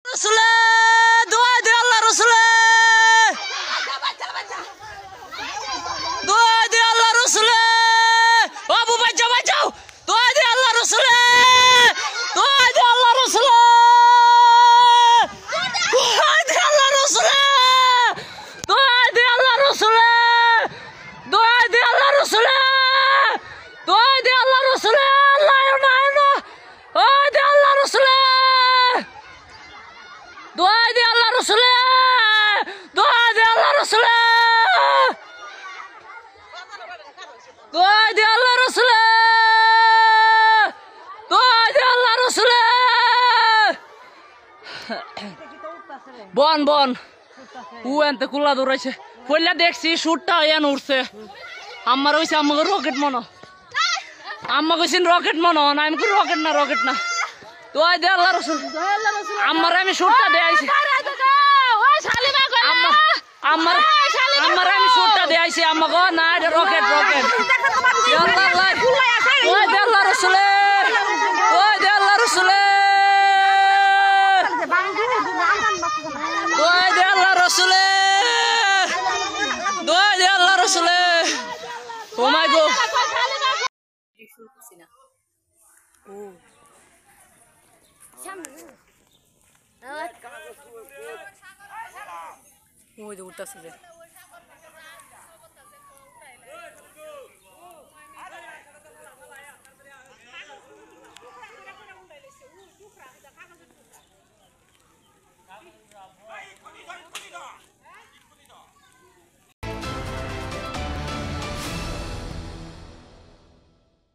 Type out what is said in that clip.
রসুলে দোয়া দে আল্লাহ রসুলে দোয়া দে আল্লাহ রসুলে বাবু বাঁচাও বাঁচাও দোয়া দে আল্লাহ রসুলে দোয়া দে আল্লাহ রসুলে দোয়া দে আল্লাহ রসুলে দোয়া দে আল্লাহ রসুলে দোয়া দে আল্লাহ রসুলে দোয়া দে আল্লাহ রসুলে আল্লাহ না দোয়া দে আল্লাহ রসুলে দোয়া দে আল্লাহ রসুলে দোয়া দে আল্লাহ রসুলে দোয়া দে আল্লাহ রসুলে দোয়া দে আল্লাহ রসুলে বন বন ও এনতে কুলা দৌড়াইছে পয়লা দেখছি শুটটা এন উঠছে আমার হইছে আমাকে রকেট মনো আম্মা কইছেন রকেট মনো না আমি রকেট না দোয়া দে আল্লাহ রসুল আমার আমি শুটটা দেয়াইছি আমার আমি শুটটা দেয়াইছি আমাকে না এটা রকেট দোয়া দে আল্লাহ রসুলে দোয়া দে আল্লাহ রসুলে দোয়া দে আল্লাহ রসুলে দোয়া দে আল্লাহ রসুলে ও মাই গড ওই যে উঠতেছে যে